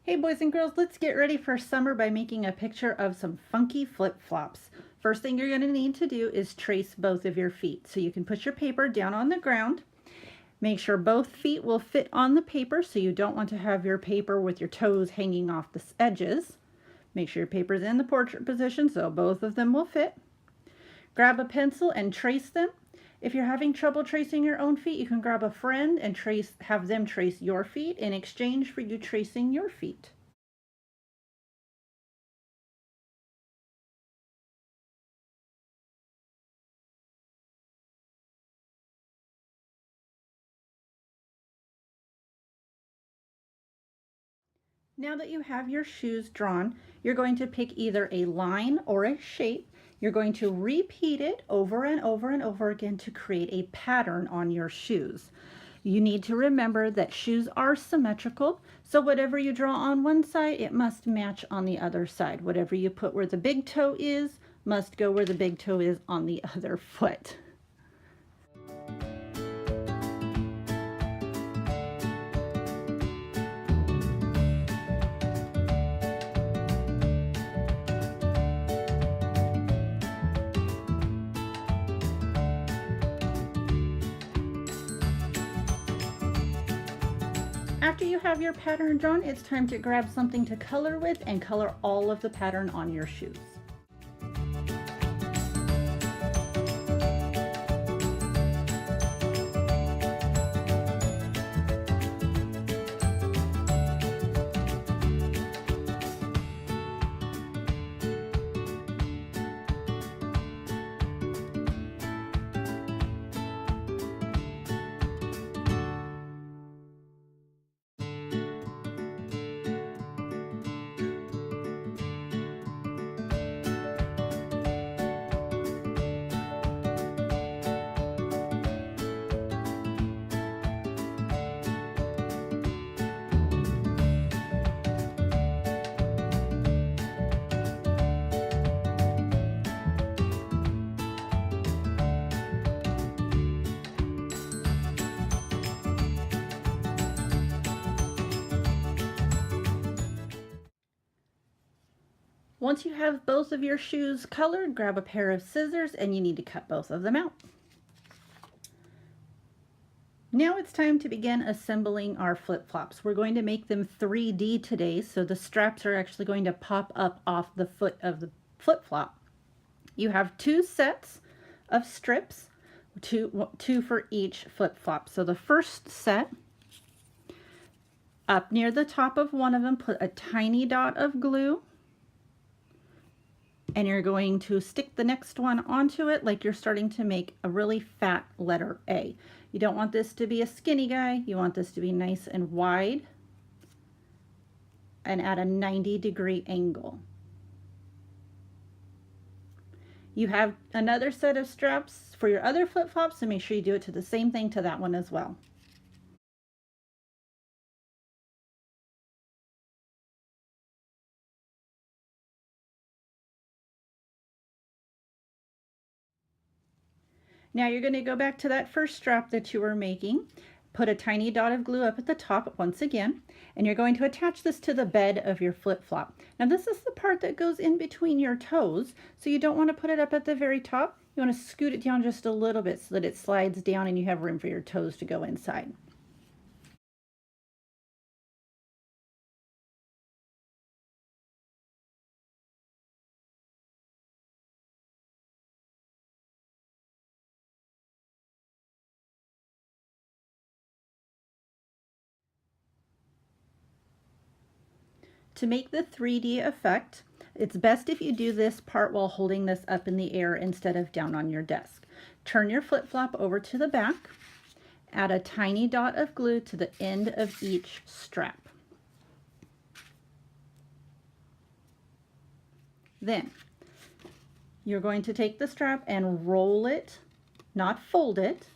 Hey boys and girls, let's get ready for summer by making a picture of some funky flip-flops. First thing you're going to need to do is trace both of your feet. So you can put your paper down on the ground. Make sure both feet will fit on the paper, so you don't want to have your paper with your toes hanging off the edges. Make sure your paper's in the portrait position so both of them will fit. Grab a pencil and trace them. If you're having trouble tracing your own feet, you can grab a friend and have them trace your feet in exchange for you tracing your feet. Now that you have your shoes drawn, you're going to pick either a line or a shape. You're going to repeat it over and over and over again to create a pattern on your shoes. You need to remember that shoes are symmetrical, so whatever you draw on one side, it must match on the other side. Whatever you put where the big toe is, must go where the big toe is on the other foot. After you have your pattern drawn, it's time to grab something to color with and color all of the pattern on your shoes. Once you have both of your shoes colored, grab a pair of scissors and you need to cut both of them out. Now it's time to begin assembling our flip-flops. We're going to make them 3D today, so the straps are actually going to pop up off the foot of the flip-flop. You have 2 sets of strips, two for each flip-flop. So the first set, up near the top of one of them, put a tiny dot of glue. And you're going to stick the next one onto it like you're starting to make a really fat letter A. You don't want this to be a skinny guy. You want this to be nice and wide and at a 90-degree angle. You have another set of straps for your other flip-flops, so make sure you do it to the same thing to that one as well. Now you're going to go back to that first strap that you were making, put a tiny dot of glue up at the top once again, and you're going to attach this to the bed of your flip-flop. Now this is the part that goes in between your toes, so you don't want to put it up at the very top. You want to scoot it down just a little bit so that it slides down and you have room for your toes to go inside. To make the 3D effect, it's best if you do this part while holding this up in the air instead of down on your desk. Turn your flip-flop over to the back, add a tiny dot of glue to the end of each strap. Then you're going to take the strap and roll it, not fold it,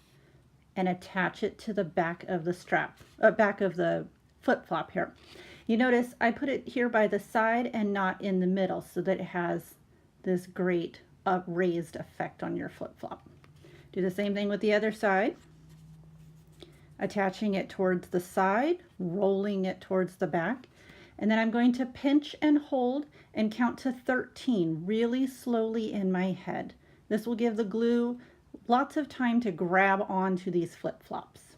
and attach it to the back of the back of the flip-flop here. You notice I put it here by the side and not in the middle so that it has this great raised effect on your flip-flop. Do the same thing with the other side. Attaching it towards the side, rolling it towards the back, And then I'm going to pinch and hold and count to 13 really slowly in my head. This will give the glue lots of time to grab onto these flip-flops.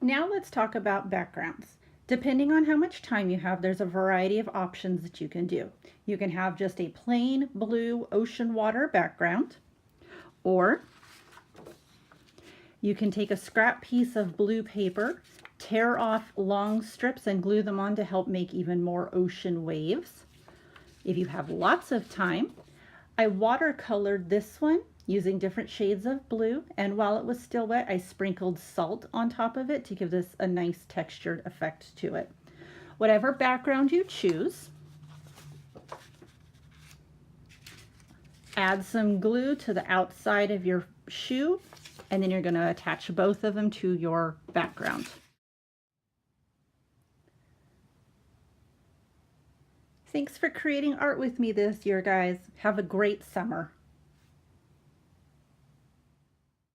Now let's talk about backgrounds. Depending on how much time you have, there's a variety of options that you can do. You can have just a plain blue ocean water background, or you can take a scrap piece of blue paper, tear off long strips and glue them on to help make even more ocean waves. If you have lots of time, I watercolored this one using different shades of blue, and while it was still wet, I sprinkled salt on top of it to give this a nice textured effect to it. Whatever background you choose, add some glue to the outside of your shoe, and then you're going to attach both of them to your background. Thanks for creating art with me this year, guys. Have a great summer.